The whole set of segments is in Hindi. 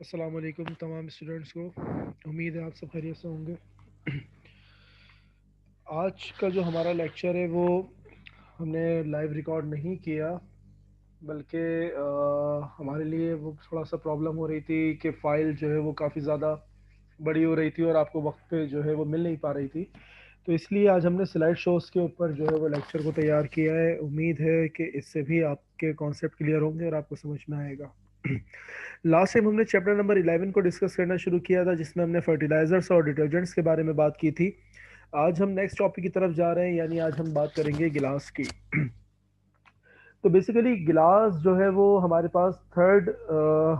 अस्सलाम वालेकुम तमाम स्टूडेंट्स को। उम्मीद है आप सब खैरियत से होंगे। आज का जो हमारा लेक्चर है वो हमने लाइव रिकॉर्ड नहीं किया, बल्कि हमारे लिए वो थोड़ा सा प्रॉब्लम हो रही थी कि फ़ाइल जो है वो काफ़ी ज़्यादा बड़ी हो रही थी और आपको वक्त पे जो है वो मिल नहीं पा रही थी। तो इसलिए आज हमने स्लाइड शोज़ के ऊपर जो है वो लेक्चर को तैयार किया है। उम्मीद है कि इससे भी आपके कॉन्सेप्ट क्लियर होंगे और आपको समझ में आएगा। लास्ट टाइम हमने चैप्टर नंबर 11 को डिस्कस करना शुरू किया था, जिसमें हमने फर्टिलाइजर्स और डिटर्जेंट्स के बारे में बात की थी। आज हम नेक्स्ट टॉपिक की तरफ जा रहे हैं, यानी आज हम बात करेंगे गिलास की। तो बेसिकली गिलास जो है वो हमारे पास थर्ड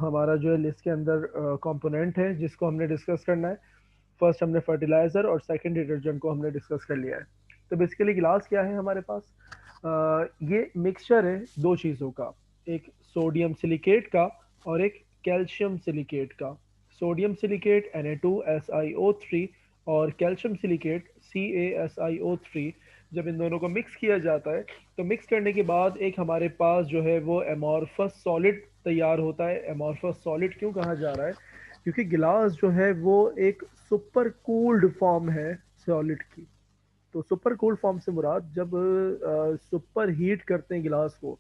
हमारा जो है लिस्ट के अंदर कंपोनेंट है, जिसको हमने डिस्कस करना है। फर्स्ट हमने फर्टिलाइजर और सेकंड डिटर्जेंट को हमने डिस्कस कर लिया है। तो बेसिकली गिलास क्या है हमारे पास? ये मिक्सचर है दो चीज़ों का, एक सोडियम सिलिकेट का और एक कैल्शियम सिलिकेट का। सोडियम सिलिकेट Na2SiO3 और कैल्शियम सिलिकेट CaSiO3। जब इन दोनों को मिक्स किया जाता है तो मिक्स करने के बाद एक हमारे पास जो है वो एमॉर्फस सॉलिड तैयार होता है। एमॉर्फस सॉलिड क्यों कहा जा रहा है? क्योंकि गिलास जो है वो एक सुपर कूल्ड फॉर्म है सॉलिड की। तो सुपर कूल्ड फॉर्म से मुराद, जब सुपर हीट करते हैं गिलास को,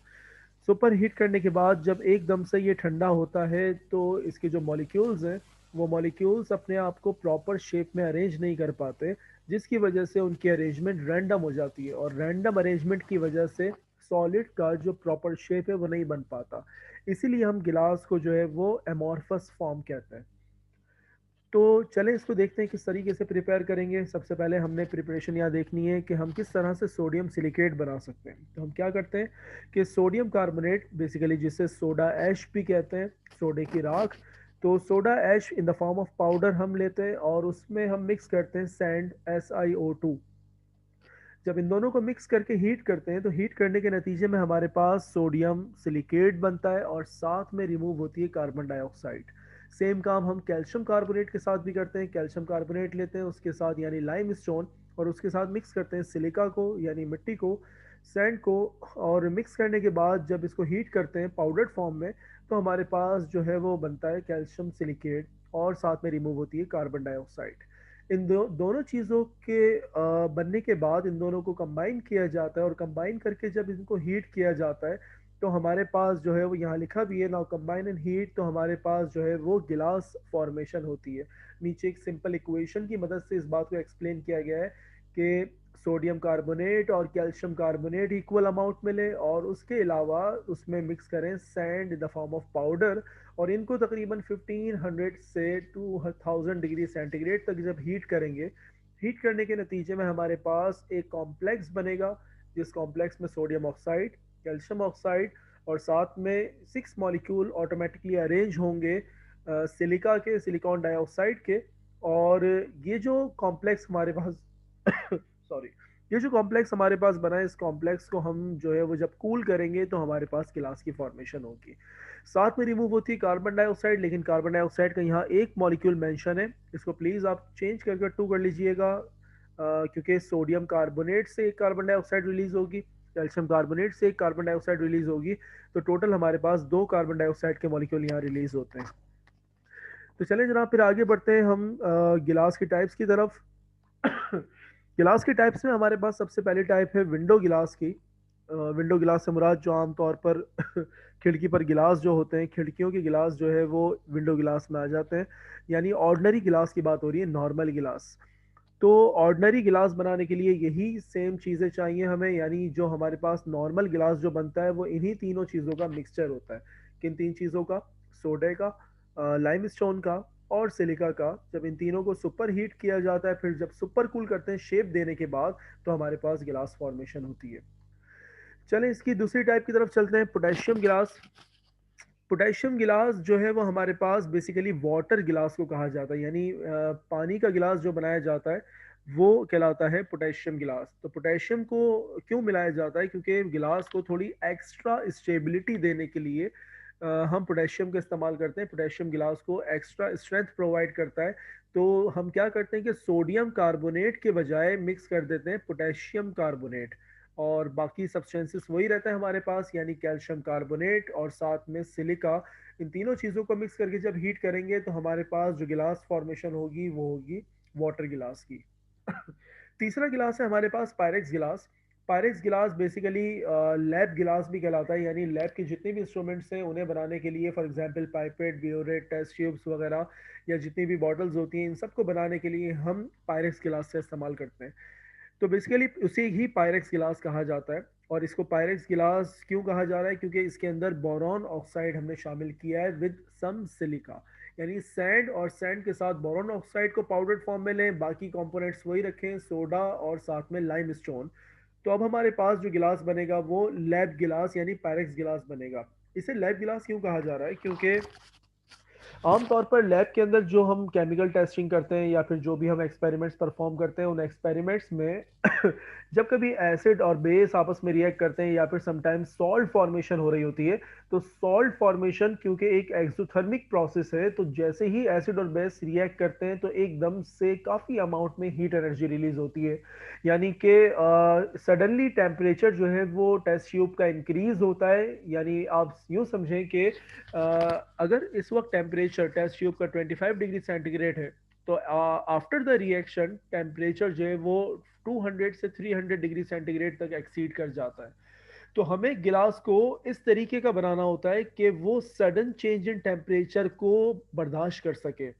सुपर हीट करने के बाद जब एकदम से ये ठंडा होता है तो इसके जो मॉलिक्यूल्स हैं वो मॉलिक्यूल्स अपने आप को प्रॉपर शेप में अरेंज नहीं कर पाते, जिसकी वजह से उनकी अरेंजमेंट रैंडम हो जाती है और रैंडम अरेंजमेंट की वजह से सॉलिड का जो प्रॉपर शेप है वो नहीं बन पाता। इसीलिए हम गिलास को जो है वो एमॉर्फस फॉर्म कहते हैं। तो चलें इसको देखते हैं किस तरीके से प्रिपेयर करेंगे। सबसे पहले हमने प्रिपरेशन यहाँ देखनी है कि हम किस तरह से सोडियम सिलिकेट बना सकते हैं। तो हम क्या करते हैं कि सोडियम कार्बोनेट, बेसिकली जिसे सोडा ऐश भी कहते हैं, सोडे की राख, तो soda ash in the form of powder हम लेते हैं और उसमें हम मिक्स करते हैं सैंड SiO2। जब इन दोनों को मिक्स करके हीट करते हैं तो हीट करने के नतीजे में हमारे पास सोडियम सिलिकेट बनता है और साथ में रिमूव होती है कार्बन डाइऑक्साइड। सेम काम हम कैल्शियम कार्बोनेट के साथ भी करते हैं। कैल्शियम कार्बोनेट लेते हैं, उसके साथ यानी लाइम स्टोन, और उसके साथ मिक्स करते हैं सिलिका को यानी मिट्टी को, सैंड को, और मिक्स करने के बाद जब इसको हीट करते हैं पाउडर्ड फॉर्म में तो हमारे पास जो है वो बनता है कैल्शियम सिलिकेट और साथ में रिमूव होती है कार्बन डाइऑक्साइड। इन दोनों चीज़ों के बनने के बाद इन दोनों को कंबाइन किया जाता है और कंबाइन करके जब इनको हीट किया जाता है तो हमारे पास जो है वो यहाँ लिखा भी है, नाउ कंबाइन एंड हीट, तो हमारे पास जो है वो गिलास फॉर्मेशन होती है। नीचे एक सिंपल इक्वेशन की मदद से इस बात को एक्सप्लेन किया गया है कि सोडियम कार्बोनेट और कैल्शियम कार्बोनेट इक्वल अमाउंट मिले और उसके अलावा उसमें मिक्स करें sand in the form of powder, और इनको तकरीबन 1500 से 2000 डिग्री सेंटीग्रेड तक जब हीट करेंगे, हीट करने के नतीजे में हमारे पास एक कॉम्प्लेक्स बनेगा, जिस कॉम्प्लेक्स में सोडियम ऑक्साइड, कैल्शियम ऑक्साइड और साथ में 6 मॉलिक्यूल ऑटोमेटिकली अरेंज होंगे सिलिका के, सिलिकॉन डाइऑक्साइड के। और ये जो कॉम्प्लेक्स हमारे पास सॉरी, ये जो कॉम्प्लेक्स हमारे पास बना है, इस कॉम्प्लेक्स को हम जो है वो जब कूल करेंगे तो हमारे पास गिलास की फॉर्मेशन होगी। साथ में रिमूव होती है कार्बन डाइऑक्साइड, लेकिन कार्बन डाइऑक्साइड का यहाँ एक मॉलिक्यूल मेंशन है, इसको प्लीज़ आप चेंज करके 2 कर लीजिएगा, क्योंकि सोडियम कार्बोनेट से एक कार्बन डाइऑक्साइड रिलीज होगी, कैल्शियम कार्बोनेट से एक कार्बन डाइऑक्साइड रिलीज होगी, तो टोटल हमारे पास 2 कार्बन डाइऑक्साइड के मॉलिक्यूल यहाँ रिलीज होते हैं। तो चलें जनाब, फिर आगे बढ़ते हैं हम गिलास की टाइप्स की तरफ। गिलास के टाइप्स में हमारे पास सबसे पहली टाइप है विंडो गिलास की। विंडो गिलास से मुराद जो आमतौर पर खिड़की पर गिलास जो होते हैं, खिड़कियों के गिलास जो है वो विंडो गिलास में आ जाते हैं। यानी ऑर्डनरी गिलास की बात हो रही है, नॉर्मल गिलास। तो ऑर्डनरी गिलास बनाने के लिए यही सेम चीज़ें चाहिए हमें, यानी जो हमारे पास नॉर्मल गिलास जो बनता है वो इन्हीं तीनों चीज़ों का मिक्सचर होता है। किन तीन चीज़ों का? सोडे का, लाइम स्टोन का और सिलिका का। जब इन तीनों को सुपर हीट किया जाता है, फिर जब सुपर कूल करते हैं शेप देने के बाद, तो हमारे पास गिलास फॉर्मेशन होती है। चलें इसकी दूसरी टाइप की तरफ चलते हैं, पोटेशियम गिलास। पोटेशियम गिलास जो है वो हमारे पास बेसिकली वाटर गिलास को कहा जाता है, यानी पानी का गिलास जो बनाया जाता है वो कहलाता है पोटेशियम गिलास। तो पोटेशियम को क्यों मिलाया जाता है? क्योंकि गिलास को थोड़ी एक्स्ट्रा स्टेबिलिटी देने के लिए हम पोटेशियम का इस्तेमाल करते हैं। पोटेशियम गिलास को एक्स्ट्रा स्ट्रेंथ प्रोवाइड करता है। तो हम क्या करते हैं कि सोडियम कार्बोनेट के बजाय मिक्स कर देते हैं पोटेशियम कार्बोनेट, और बाकी सब्सटेंसेस वही रहता है हमारे पास, यानी कैल्शियम कार्बोनेट और साथ में सिलिका। इन तीनों चीज़ों को मिक्स करके जब हीट करेंगे तो हमारे पास जो गिलास फॉर्मेशन होगी वो होगी वाटर गिलास की। तीसरा गिलास है हमारे पास पायरेक्स गिलास। पायरेक्स गिलास बेसिकली लैब गिलास भी कहलाता है, यानी लैब के जितने भी इंस्ट्रूमेंट्स हैं उन्हें बनाने के लिए, for example pipette, burette, test tubes वगैरह या जितनी भी बॉटल्स होती हैं इन सबको बनाने के लिए हम पायरेक्स गिलास का इस्तेमाल करते हैं। तो बेसिकली उसे ही पायरेक्स गिलास कहा जाता है। और इसको पायरेक्स गिलास क्यों कहा जा रहा है, क्योंकि इसके अंदर बोरॉन ऑक्साइड हमने शामिल किया है विद सम सिलिका, यानी सैंड और सैंड के साथ बोरॉन ऑक्साइड को पाउडर फॉर्म में लें, बाकी कंपोनेंट्स वही रखें, सोडा और साथ में लाइम स्टोन। तो अब हमारे पास जो गिलास बनेगा वो लैब गिलास यानी पायरेक्स गिलास बनेगा। इसे लैब गिलास क्यों कहा जा रहा है, क्योंकि आमतौर पर लैब के अंदर जो हम केमिकल टेस्टिंग करते हैं या फिर जो भी हम एक्सपेरिमेंट्स परफॉर्म करते हैं उन एक्सपेरिमेंट्स में जब कभी एसिड और बेस आपस में रिएक्ट करते हैं या फिर समटाइम्स सॉल्ट फॉर्मेशन हो रही होती है, तो सॉल्ट फॉर्मेशन क्योंकि एक एक्सोथर्मिक प्रोसेस है, तो जैसे ही एसिड और बेस रिएक्ट करते हैं तो एकदम से काफ़ी अमाउंट में हीट एनर्जी रिलीज होती है। यानी कि सडनली टेम्परेचर जो है वो टेस्ट ट्यूब का इंक्रीज होता है। यानी आप यूँ समझें कि अगर इस वक्त टेम्परेचर टेस्ट ट्यूब का 25 डिग्री सेंटीग्रेड है, तो आफ्टर द रिएक्शन टेम्परेचर जो है वो 200 से 300 डिग्री सेंटीग्रेड तक एक्सीड कर जाता है। तो हमें गिलास को इस तरीके का बनाना होता है कि वो सडन चेंज इन टेम्परेचर को बर्दाश्त कर सके।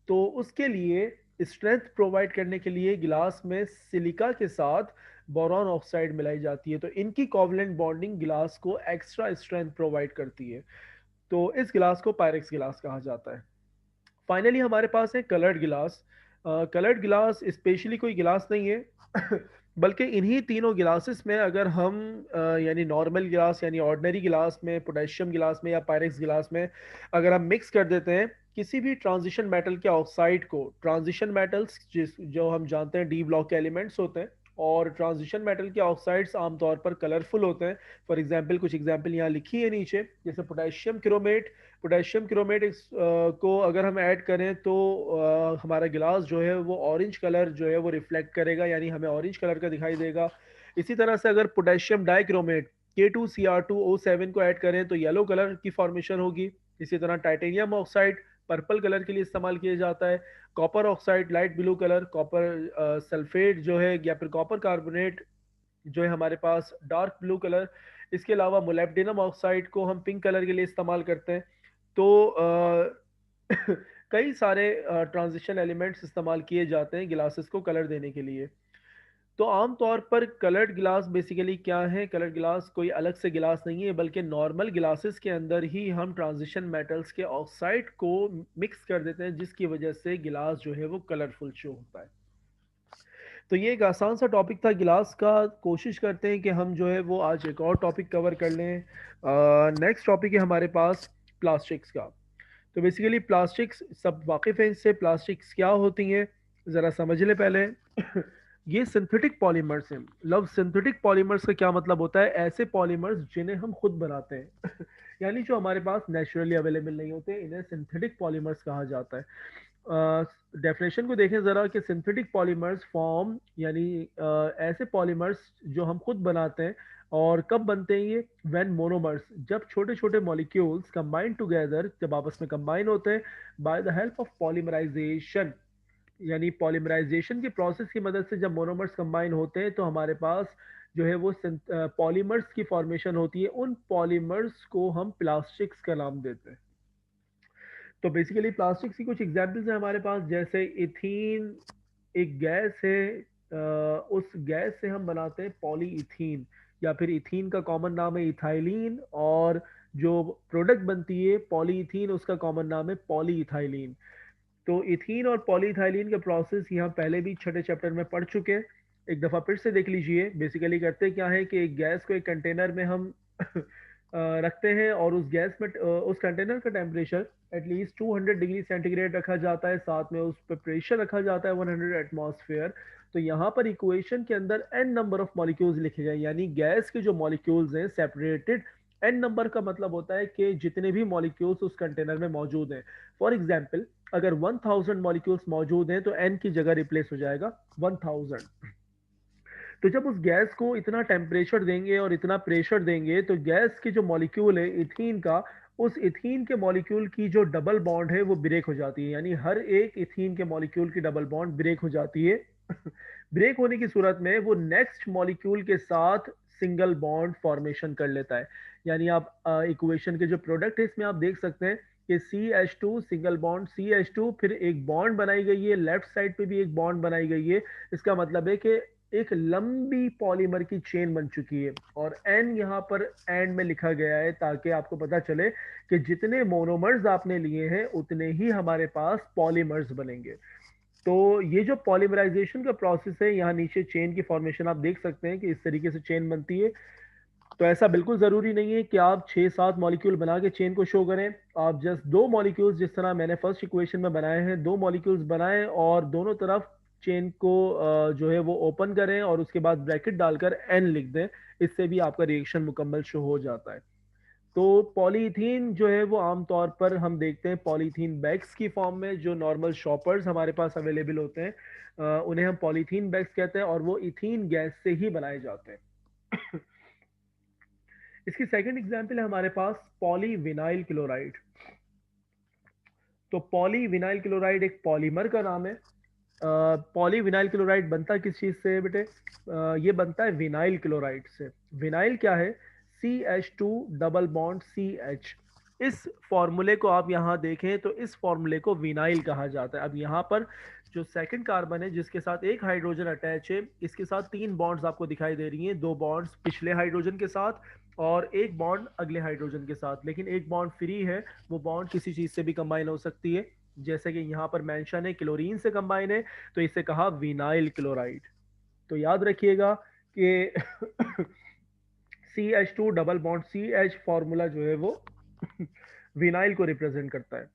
तो उसके लिए स्ट्रेंथ प्रोवाइड करने के लिए गिलास में सिलिका के साथ बोरॉन ऑक्साइड मिलाई जाती है, तो इनकी कोवलेंट बॉन्डिंग गिलास को एक्स्ट्रा स्ट्रेंथ प्रोवाइड करती है। तो इस गिलास को पायरेक्स गिलास कहा जाता है। फाइनली हमारे पास है कलर्ड गिलास। कलर्ड गिलास स्पेशली कोई गिलास नहीं है बल्कि इन्हीं तीनों गिलासेस में अगर हम यानी नॉर्मल गिलास यानी ऑर्डिनरी गिलास में, पोटेशियम गिलास में या पायरेक्स गिलास में अगर हम मिक्स कर देते हैं किसी भी ट्रांजिशन मेटल के ऑक्साइड को, ट्रांजिशन मेटल्स जिस जो हम जानते हैं डी ब्लॉक के एलिमेंट्स होते हैं, और ट्रांजिशन मेटल के ऑक्साइड्स आमतौर पर कलरफुल होते हैं। फॉर एग्जांपल कुछ एग्जांपल यहाँ लिखी है नीचे, जैसे पोटेशियम क्रोमेट। पोटेशियम क्रोमेट को अगर हम ऐड करें तो हमारा गिलास जो है वो ऑरेंज कलर जो है वो रिफ्लेक्ट करेगा, यानी हमें ऑरेंज कलर का दिखाई देगा। इसी तरह से अगर पोटेशियम डाइक्रोमेट K2Cr2O7 को ऐड करें तो येलो कलर की फॉर्मेशन होगी। इसी तरह टाइटेनियम ऑक्साइड पर्पल कलर के लिए इस्तेमाल किया जाता है। Copper oxide light blue colour, copper sulphate जो है या फिर कॉपर कार्बोनेट जो है हमारे पास डार्क ब्लू कलर। इसके अलावा मोलिब्डेनम ऑक्साइड को हम पिंक कलर के लिए इस्तेमाल करते हैं। तो कई सारे ट्रांजिशन एलिमेंट्स इस्तेमाल किए जाते हैं गिलासेस को कलर देने के लिए। तो आमतौर पर कलर्ड गिलास बेसिकली क्या है, कलर्ड गिलास कोई अलग से गिलास नहीं है बल्कि नॉर्मल गिलासेस के अंदर ही हम ट्रांजिशन मेटल्स के ऑक्साइड को मिक्स कर देते हैं, जिसकी वजह से गिलास जो है वो कलरफुल शो होता है। तो ये एक आसान सा टॉपिक था गिलास का। कोशिश करते हैं कि हम जो है वो आज एक और टॉपिक कवर कर लें। नेक्स्ट टॉपिक है हमारे पास प्लास्टिक्स का। तो बेसिकली प्लास्टिक्स सब वाकिफ़ हैं इससे, प्लास्टिक्स क्या होती हैं ज़रा समझ ले पहले। ये सिंथेटिक पॉलीमर्स हैं। लव सिंथेटिक पॉलीमर्स का क्या मतलब होता है, ऐसे पॉलीमर्स जिन्हें हम खुद बनाते हैं यानी जो हमारे पास नेचुरली अवेलेबल नहीं होते, इन्हें सिंथेटिक पॉलीमर्स कहा जाता है। डेफिनेशन को देखें ज़रा कि सिंथेटिक पॉलीमर्स फॉर्म यानी ऐसे पॉलीमर्स जो हम खुद बनाते हैं। और कब बनते हैं ये, व्हेन मोनोमर्स, जब छोटे छोटे मॉलिक्यूल्स कंबाइन टुगेदर, जब आपस में कंबाइन होते हैं by the help of polymerization, यानी पॉलीमराइजेशन के प्रोसेस की मदद से जब मोनोमर्स कंबाइन होते हैं तो हमारे पास जो है वो पॉलीमर्स की फॉर्मेशन होती है। उन पॉलीमर्स को हम प्लास्टिक्स का नाम देते हैं। तो बेसिकली प्लास्टिक्स की कुछ एग्जांपल्स हैं हमारे पास, जैसे इथीन एक गैस है। उस गैस से हम बनाते हैं पॉलीइथीन, या फिर इथीन का कॉमन नाम है इथाइलीन, और जो प्रोडक्ट बनती है पॉलीइथीन उसका कॉमन नाम है पॉलीइथाइलीन। तो इथीन और पॉलीइथाइलीन का प्रोसेस यहाँ पहले भी छठे चैप्टर में पढ़ चुके हैं, एक दफ़ा फिर से देख लीजिए। बेसिकली करते क्या है कि एक गैस को एक कंटेनर में हम रखते हैं, और उस गैस में उस कंटेनर का टेम्परेचर एटलीस्ट 200 डिग्री सेंटीग्रेड रखा जाता है, साथ में उस पर प्रेशर रखा जाता है 100 एटमॉस्फेयर। तो यहाँ पर इक्वेशन के अंदर एन नंबर ऑफ मॉलिक्यूल्स लिखे गए, यानी गैस के जो मॉलिक्यूल्स हैं सेपरेटेड। एन नंबर का मतलब होता है कि जितने भी मॉलिक्यूल्स उस कंटेनर में मौजूद हैं। फॉर एग्जाम्पल अगर 1000 मॉलिक्यूल्स मौजूद हैं तो एन की जगह रिप्लेस हो जाएगा 1000। तो जब उस गैस को इतना टेम्परेचर देंगे और इतना प्रेशर देंगे तो गैस के जो मॉलिक्यूल है इथीन का उस इथीन के मॉलिक्यूल की जो डबल बॉन्ड है वो ब्रेक हो जाती है, यानी हर एक इथीन के मॉलिक्यूल की डबल बॉन्ड ब्रेक हो जाती है। ब्रेक होने की सूरत में वो नेक्स्ट मॉलिक्यूल के साथ सिंगल बॉन्ड फॉर्मेशन कर लेता है। यानी आप इक्वेशन के जो प्रोडक्ट है इसमें आप देख सकते हैं कि CH2 सिंगल बॉन्ड CH2, फिर एक बॉन्ड बनाई गई है, लेफ्ट साइड पे भी एक बॉन्ड बनाई गई है। इसका मतलब है कि एक लंबी पॉलीमर की चेन बन चुकी है, और N यहाँ पर एंड में लिखा गया है ताकि आपको पता चले कि जितने मोनोमर्स आपने लिए हैं उतने ही हमारे पास पॉलीमर्स बनेंगे। तो ये जो पॉलीमराइजेशन का प्रोसेस है, यहाँ नीचे चेन की फॉर्मेशन आप देख सकते हैं कि इस तरीके से चेन बनती है। तो ऐसा बिल्कुल ज़रूरी नहीं है कि आप 6-7 मॉलिक्यूल बना के चेन को शो करें। आप जस्ट 2 मॉलिक्यूल्स, जिस तरह मैंने फर्स्ट इक्वेशन में बनाए हैं, 2 मॉलिक्यूल्स बनाएं और दोनों तरफ चेन को जो है वो ओपन करें और उसके बाद ब्रैकेट डालकर एन लिख दें। इससे भी आपका रिएक्शन मुकम्मल शो हो जाता है। तो पॉलीथीन जो है वो आमतौर पर हम देखते हैं पॉलीथीन बैग्स की फॉर्म में, जो नॉर्मल शॉपर्स हमारे पास अवेलेबल होते हैं, उन्हें हम पॉलीथीन बैग्स कहते हैं, और वो इथीन गैस से ही बनाए जाते हैं। इसकी सेकंड एग्जांपल है हमारे पास पॉलीविनाइल क्लोराइड। तो पॉलीविनाइल क्लोराइड एक पॉलीमर का नाम है। पॉलीविनाइल क्लोराइड बनता किस चीज से है बेटे? ये बनता है विनाइल क्लोराइड से। विनाइल क्या है? CH2 double bond CH। इस फॉर्मूले को आप यहाँ देखें तो इस फॉर्मूले को विनाइल कहा जाता है। अब यहाँ पर जो सेकंड कार्बन है जिसके साथ एक हाइड्रोजन अटैच है, इसके साथ 3 बॉन्ड्स आपको दिखाई दे रही हैं। 2 बॉन्ड्स पिछले हाइड्रोजन के साथ और एक बॉन्ड अगले हाइड्रोजन के साथ, लेकिन एक बॉन्ड फ्री है। वो बॉन्ड किसी चीज से भी कंबाइन हो सकती है, जैसे कि यहाँ पर मेंशन है क्लोरीन से कंबाइन है, तो इसे कहा विनाइल क्लोराइड। तो याद रखिएगा कि CH2 double bond CH formula जो है वो विनाइल को रिप्रेजेंट करता है।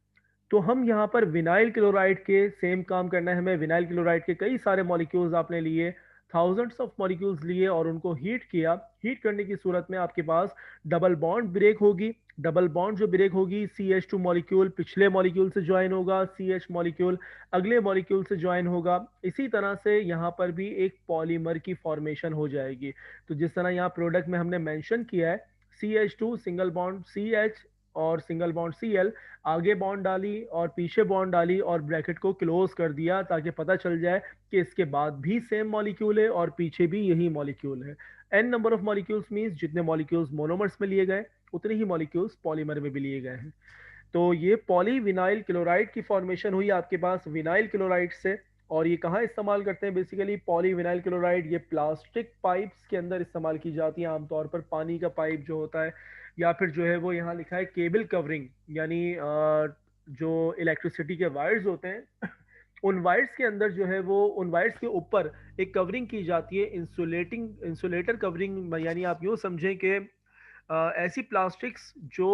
तो हम यहाँ पर विनाइल क्लोराइड के सेम काम करना है हमें। विनाइल क्लोराइड के कई सारे मॉलिक्यूल्स आपने लिए, थाउजेंड्स ऑफ मॉलिक्यूल्स लिए और उनको हीट किया। हीट करने की सूरत में आपके पास डबल बॉन्ड ब्रेक होगी। डबल बॉन्ड जो ब्रेक होगी, CH2 मॉलिक्यूल पिछले मॉलिक्यूल से ज्वाइन होगा, CH मॉलिक्यूल अगले मॉलिक्यूल से ज्वाइन होगा। इसी तरह से यहाँ पर भी एक पॉलीमर की फॉर्मेशन हो जाएगी। तो जिस तरह यहाँ प्रोडक्ट में हमने मेंशन किया है, CH2 सिंगल बॉन्ड CH और सिंगल बॉन्ड Cl, आगे बॉन्ड डाली और पीछे बॉन्ड डाली और ब्रैकेट को क्लोज कर दिया ताकि पता चल जाए कि इसके बाद भी सेम मॉलिक्यूल है और पीछे भी यही मॉलिक्यूल है। n number of molecules means जितने मॉलिक्यूल्स मोनोमर्स में लिए गए उतने ही मॉलिक्यूल्स पॉलीमर में भी लिए गए हैं। तो ये पॉलीविनाइल क्लोराइड की फॉर्मेशन हुई आपके पास विनाइल क्लोराइड से। और ये कहाँ इस्तेमाल करते हैं? बेसिकली पॉलीविनाइल क्लोराइड ये प्लास्टिक पाइप्स के अंदर इस्तेमाल की जाती है, आमतौर पर पानी का पाइप जो होता है, या फिर जो है वो यहाँ लिखा है केबल कवरिंग, यानी जो इलेक्ट्रिसिटी के वायर्स होते हैं उन वायर्स के अंदर जो है वो उन वायर्स के ऊपर एक कवरिंग की जाती है, इंसुलेटर कवरिंग। यानी आप यूँ समझें कि ऐसी प्लास्टिक्स जो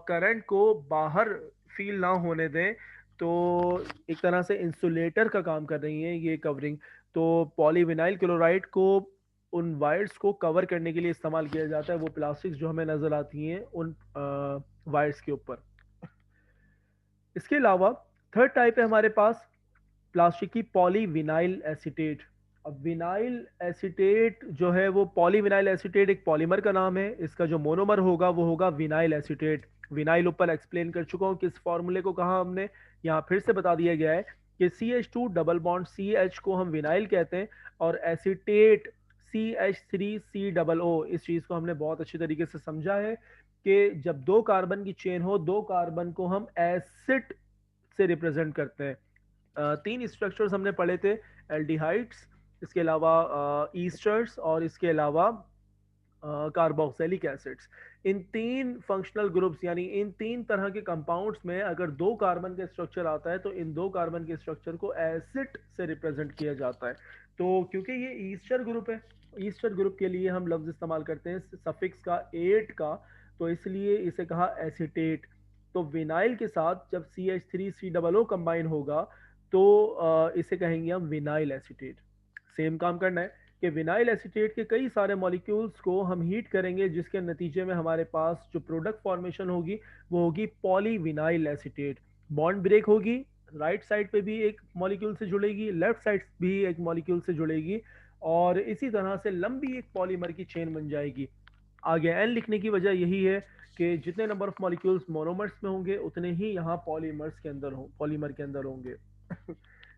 करंट को बाहर फील ना होने दें, तो एक तरह से इंसुलेटर का काम कर रही है ये कवरिंग। तो पॉलीविनाइल क्लोराइड को उन वायर्स को कवर करने के लिए इस्तेमाल किया जाता है, वो प्लास्टिक्स जो हमें नजर आती हैं उन वायर्स के ऊपर। इसके अलावा थर्ड टाइप है हमारे पास प्लास्टिक की पॉलीविनाइल एसीटेट। अब विनाइल एसीटेट जो है वो पॉलीविनाइल एसीटेट एक पॉलीमर का नाम है। इसका जो मोनोमर होगा वो होगा विनाइल एसीटेट। विनाइल ऊपर एक्सप्लेन कर चुका हूँ किस फॉर्मूले को कहा हमने, यहाँ फिर से बता दिया गया है कि CH2 डबल बॉन्ड CH को हम विनाइल कहते हैं, और एसीटेट CH3COO। इस चीज को हमने बहुत अच्छी तरीके से समझा है कि जब 2 कार्बन की चेन हो, 2 कार्बन को हम एसिड से रिप्रेजेंट करते हैं। 3 स्ट्रक्चर्स हमने पढ़े थे, एल्डिहाइड्स, इसके अलावा ईस्टर्स, और इसके अलावा कार्बोक्सिलिक एसिड्स। इन 3 फंक्शनल ग्रुप्स यानी इन 3 तरह के कंपाउंड्स में अगर 2 कार्बन का स्ट्रक्चर आता है तो इन 2 कार्बन के स्ट्रक्चर को एसिड से रिप्रेजेंट किया जाता है। तो क्योंकि ये ईस्टर ग्रुप है, ईस्टर ग्रुप के लिए हम लफ्ज इस्तेमाल करते हैं सफिक्स का एट का, तो इसलिए इसे कहा एसीटेट। तो विनाइल के साथ जब CH3COO कंबाइन होगा तो इसे कहेंगे हम विनाइल एसीटेट। सेम काम करना है कि विनाइल एसीटेट के कई सारे मॉलिक्यूल्स को हम हीट करेंगे, जिसके नतीजे में हमारे पास जो प्रोडक्ट फॉर्मेशन होगी वो होगी पॉलीविनाइल एसीटेट। बॉन्ड ब्रेक होगी, राइट साइड पे भी एक मॉलिक्यूल से जुड़ेगी, लेफ्ट साइड भी एक मॉलिक्यूल से जुड़ेगी, और इसी तरह से लंबी एक पॉलीमर की चेन बन जाएगी। आगे एन लिखने की वजह यही है कि जितने नंबर ऑफ मॉलिक्यूल्स मोनोमर्स में होंगे उतने ही यहाँ पॉलीमर के अंदर होंगे।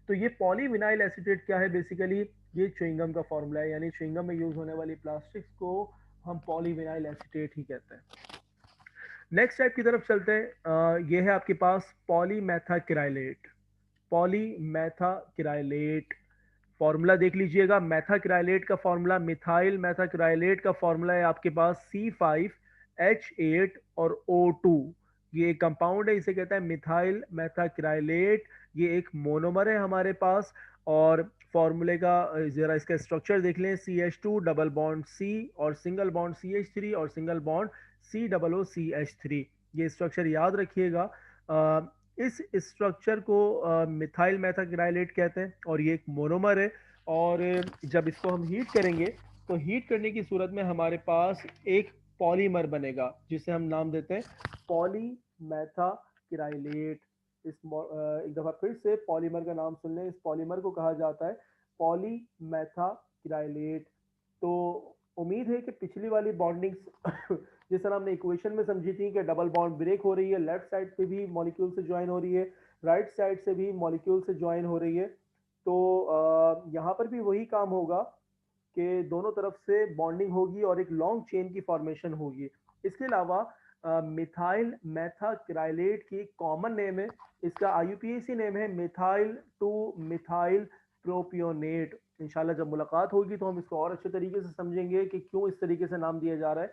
तो ये पॉलीविनाइल एसीटेट क्या है बेसिकली, ये च्युइंगम का फॉर्मूला है, यानी च्युइंगम में यूज होने वाली प्लास्टिक्स को हम पॉलीविनाइल एसीटेट ही कहते हैं। नेक्स्ट टाइप की तरफ चलते हैं। ये है आपके पास पॉलीमेथाक्राइलेट। पॉलीमेथाक्राइलेट फॉर्मूला देख लीजिएगा। मेथाक्राइलेट का फॉर्मूला, मिथाइल मेथाक्राइलेट का फॉर्मूला है आपके पास C5H8 और O2। ये एक कंपाउंड है, इसे कहता है मिथाइल मेथाक्राइलेट। ये एक मोनोमर है हमारे पास। और फॉर्मूले का जरा इसका स्ट्रक्चर देख लें, CH2 डबल बॉन्ड C और सिंगल बॉन्ड CH3 और सिंगल बॉन्ड COOCH3। ये स्ट्रक्चर याद रखिएगा। इस स्ट्रक्चर को मिथाइल मेथाक्राइलेट कहते हैं और ये एक मोनोमर है। और जब इसको हम हीट करेंगे तो हीट करने की सूरत में हमारे पास एक पॉलीमर बनेगा जिसे हम नाम देते हैं पॉलीमेथाक्राइलेट। एक दफा फिर से पॉलीमर का नाम सुन लें, इस पॉलीमर को कहा जाता है पॉलीमेथाक्राइलेट। तो उम्मीद है कि पिछली वाली बॉन्डिंग्स जिस तरह हमने इक्वेशन में समझी थी कि डबल बॉन्ड ब्रेक हो रही है, लेफ्ट साइड पे भी मॉलिक्यूल से ज्वाइन हो रही है, राइट साइड से भी मॉलिक्यूल से ज्वाइन हो रही है, तो यहाँ पर भी वही काम होगा कि दोनों तरफ से बॉन्डिंग होगी और एक लॉन्ग चेन की फॉर्मेशन होगी। इसके अलावा मिथाइल मेथाक्राइलेट की कॉमन नेम है, इसका IUPAC नेम है मिथाइल टू मिथाइल प्रोपियोनेट। इंशाल्लाह जब मुलाकात होगी तो हम इसको और अच्छे तरीके से समझेंगे कि क्यों इस तरीके से नाम दिया जा रहा है।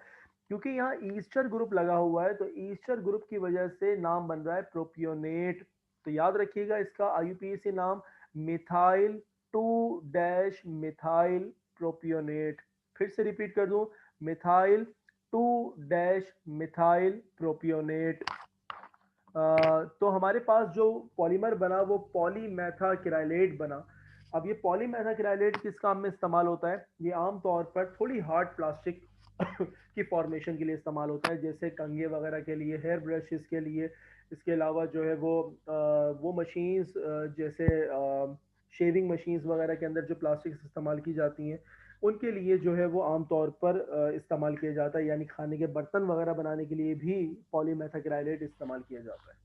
क्योंकि यहाँ ईस्टर ग्रुप लगा हुआ है, तो ईस्टर ग्रुप की वजह से नाम बन रहा है प्रोपियोनेट। तो याद रखिएगा इसका IUPAC नाम methyl to dash methyl propionate. फिर से रिपीट कर दूं, methyl to dash methyl propionate. तो हमारे पास जो पॉलीमर बना वो पॉलीमेथाक्राइलेट बना। अब ये पॉलीमेथाक्राइलेट किस काम में इस्तेमाल होता है, ये आमतौर पर थोड़ी हार्ड प्लास्टिक की फॉर्मेशन के लिए इस्तेमाल होता है, जैसे कंघे वगैरह के लिए, हेयर ब्रशेस के लिए। इसके अलावा जो है वो मशीन्स जैसे शेविंग मशीन्स वगैरह के अंदर जो प्लास्टिक इस्तेमाल की जाती हैं उनके लिए जो है वो आमतौर पर इस्तेमाल किया जाता है, यानी खाने के बर्तन वगैरह बनाने के लिए भी पॉलीमेथाक्राइलेट इस्तेमाल किया जाता है।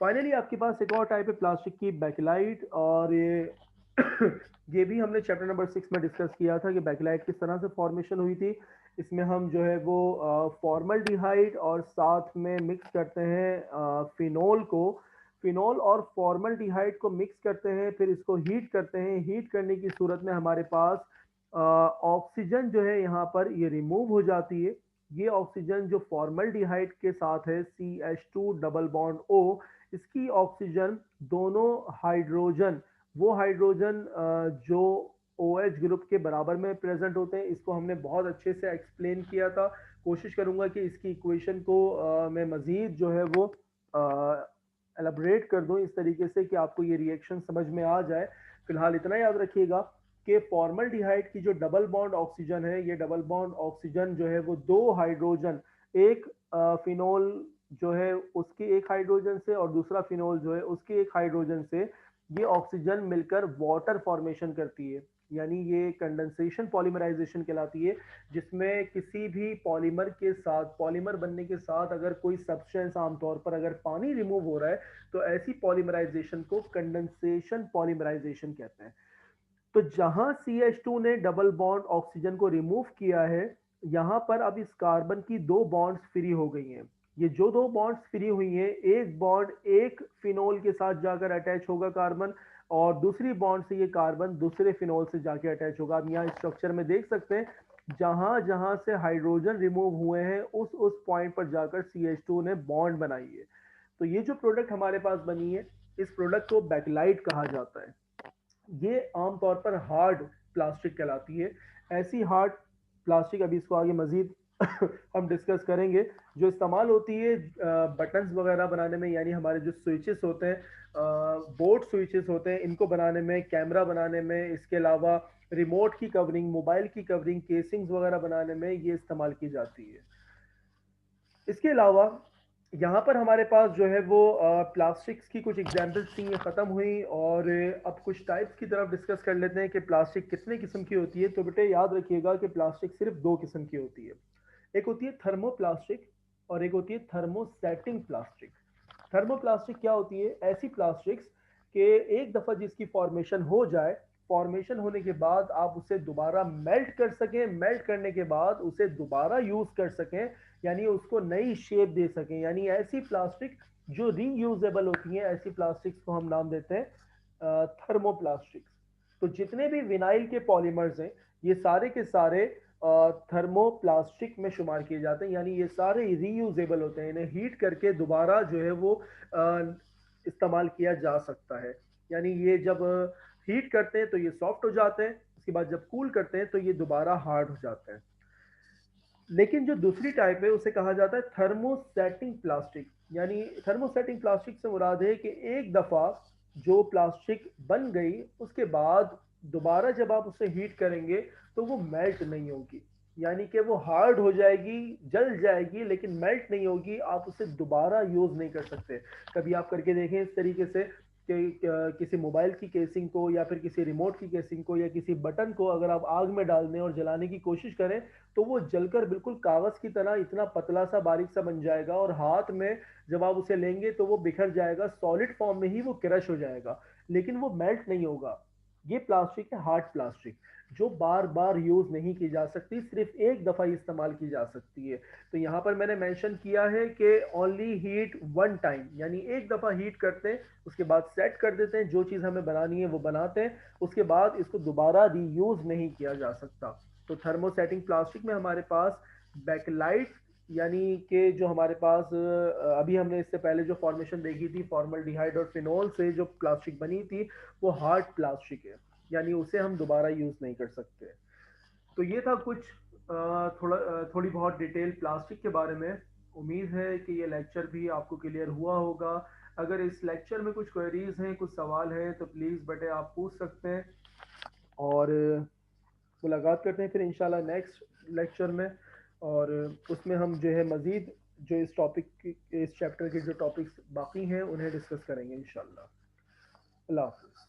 फाइनली आपके पास एक और टाइप है प्लास्टिक की, बैकलाइट। और ये ये भी हमने चैप्टर नंबर 6 में डिस्कस किया था कि बैकलाइट किस तरह से फॉर्मेशन हुई थी। इसमें हम जो है वो फॉर्मल्डिहाइड और साथ में मिक्स करते हैं फिनोल को। फिनोल और फॉर्मल्डिहाइड को मिक्स करते हैं, फिर इसको हीट करते हैं। हीट करने की सूरत में हमारे पास ऑक्सीजन जो है यहाँ पर ये रिमूव हो जाती है। ये ऑक्सीजन जो फॉर्मल्डिहाइड के साथ है CH2 डबल बॉन्ड O, इसकी ऑक्सीजन दोनों हाइड्रोजन, वो हाइड्रोजन जो OH ग्रुप के बराबर में प्रेजेंट होते हैं, इसको हमने बहुत अच्छे से एक्सप्लेन किया था। कोशिश करूंगा कि इसकी इक्वेशन को मैं मज़ीद जो है वो एलैबोरेट कर दूं इस तरीके से कि आपको ये रिएक्शन समझ में आ जाए। फिलहाल इतना याद रखिएगा कि फॉर्मल्डिहाइड की जो डबल बॉन्ड ऑक्सीजन है, ये डबल बॉन्ड ऑक्सीजन जो है वो दो हाइड्रोजन, एक फिनोल जो है उसके एक हाइड्रोजन से और दूसरा फिनोल जो है उसके एक हाइड्रोजन से ये ऑक्सीजन मिलकर वाटर फॉर्मेशन करती है, यानी ये कंडेंसेशन पॉलीमराइजेशन कहलाती है, जिसमें किसी भी पॉलीमर के साथ, पॉलीमर बनने के साथ अगर कोई सब्सटेंस, आमतौर पर अगर पानी रिमूव हो रहा है तो ऐसी पॉलीमराइजेशन को कंडेंसेशन पॉलीमराइजेशन कहते हैं। तो जहां CH2 ने डबल बॉन्ड ऑक्सीजन को रिमूव किया है, यहां पर अब इस कार्बन की दो बॉन्ड्स फ्री हो गई हैं। ये जो दो बॉन्ड्स फ्री हुई हैं, एक बॉन्ड एक फिनोल के साथ जाकर अटैच होगा कार्बन, और दूसरी बॉन्ड से ये कार्बन दूसरे फिनोल से जाके अटैच होगा। अब यहाँ स्ट्रक्चर में देख सकते हैं, जहां जहां से हाइड्रोजन रिमूव हुए हैं उस पॉइंट पर जाकर CH2 ने बॉन्ड बनाई है। तो ये जो प्रोडक्ट हमारे पास बनी है, इस प्रोडक्ट को बैकलाइट कहा जाता है। ये आमतौर पर हार्ड प्लास्टिक कहलाती है। ऐसी हार्ड प्लास्टिक, अभी इसको आगे मजीद हम डिस्कस करेंगे, जो इस्तेमाल होती है बटन्स वगैरह बनाने में, यानी हमारे जो स्विचेस होते हैं, बोर्ड स्विचेस होते हैं, इनको बनाने में, कैमरा बनाने में, इसके अलावा रिमोट की कवरिंग, मोबाइल की कवरिंग, केसिंग्स वगैरह बनाने में ये इस्तेमाल की जाती है। इसके अलावा यहाँ पर हमारे पास जो है वो प्लास्टिक्स की कुछ एग्जाम्पल्स थी, ये ख़त्म हुई, और अब कुछ टाइप्स की तरफ डिस्कस कर लेते हैं कि प्लास्टिक कितने किस्म की होती है। तो बेटे याद रखिएगा कि प्लास्टिक सिर्फ दो किस्म की होती है। एक होती है थर्मोप्लास्टिक और एक होती है थर्मोसेटिंग प्लास्टिक। थर्मोप्लास्टिक क्या होती है? ऐसी प्लास्टिक्स के एक दफा जिसकी फॉर्मेशन हो जाए, फॉर्मेशन होने के बाद आप उसे दोबारा मेल्ट कर सकें, मेल्ट करने के बाद उसे दोबारा यूज कर सकें, यानी उसको नई शेप दे सकें, यानी ऐसी प्लास्टिक जो रीयूजेबल होती हैं, ऐसी प्लास्टिक्स को हम नाम देते हैं थर्मोप्लास्टिक्स। तो जितने भी विनाइल के पॉलीमर्स हैं, ये सारे के सारे थर्मोप्लास्टिक में शुमार किए जाते हैं, यानी ये सारे रीयूजेबल होते हैं, इन्हें हीट करके दोबारा जो है वो इस्तेमाल किया जा सकता है। यानी ये जब हीट करते हैं तो ये सॉफ्ट हो जाते हैं, उसके बाद जब कूल करते हैं तो ये दोबारा हार्ड हो जाते हैं। लेकिन जो दूसरी टाइप है उसे कहा जाता है थर्मोसेटिंग प्लास्टिक। यानी थर्मोसेटिंग प्लास्टिक से मुराद है कि एक दफा जो प्लास्टिक बन गई, उसके बाद दोबारा जब आप उसे हीट करेंगे तो वो मेल्ट नहीं होगी, यानी कि वो हार्ड हो जाएगी, जल जाएगी, लेकिन मेल्ट नहीं होगी, आप उसे दोबारा यूज नहीं कर सकते। कभी आप करके देखें इस तरीके से कि किसी मोबाइल की केसिंग को या फिर किसी रिमोट की केसिंग को या किसी बटन को अगर आप आग में डाल दें और जलाने की कोशिश करें, तो वो जलकर बिल्कुल कागज की तरह इतना पतला सा बारीक सा बन जाएगा, और हाथ में जब आप उसे लेंगे तो वो बिखर जाएगा, सॉलिड फॉर्म में ही वो क्रश हो जाएगा, लेकिन वो मेल्ट नहीं होगा। ये प्लास्टिक है हार्ड प्लास्टिक, जो बार बार यूज नहीं की जा सकती, सिर्फ एक दफा इस्तेमाल की जा सकती है। तो यहाँ पर मैंने मेंशन किया है कि ओनली हीट वन टाइम, यानी एक दफा हीट करते हैं, उसके बाद सेट कर देते हैं, जो चीज हमें बनानी है वो बनाते हैं, उसके बाद इसको दोबारा रीयूज नहीं किया जा सकता। तो थर्मोसेटिंग प्लास्टिक में हमारे पास बैकलाइट, यानी कि जो हमारे पास अभी हमने इससे पहले जो फॉर्मेशन देखी थी फॉर्मल्डिहाइड और फिनोल से जो प्लास्टिक बनी थी, वो हार्ड प्लास्टिक है, यानी उसे हम दोबारा यूज नहीं कर सकते। तो ये था कुछ थोड़ी बहुत डिटेल प्लास्टिक के बारे में। उम्मीद है कि ये लेक्चर भी आपको क्लियर हुआ होगा। अगर इस लेक्चर में कुछ क्वेरीज हैं, कुछ सवाल हैं, तो प्लीज़ बेटे आप पूछ सकते हैं, और मुलाकात करते हैं फिर इंशाल्लाह नेक्स्ट लेक्चर में। और उसमें हम जो है मज़ीद जो इस टॉपिक, इस चैप्टर के जो टॉपिक्स बाकी हैं उन्हें डिस्कस करेंगे इंशाल्लाह। अल्लाह हाफ़िज़।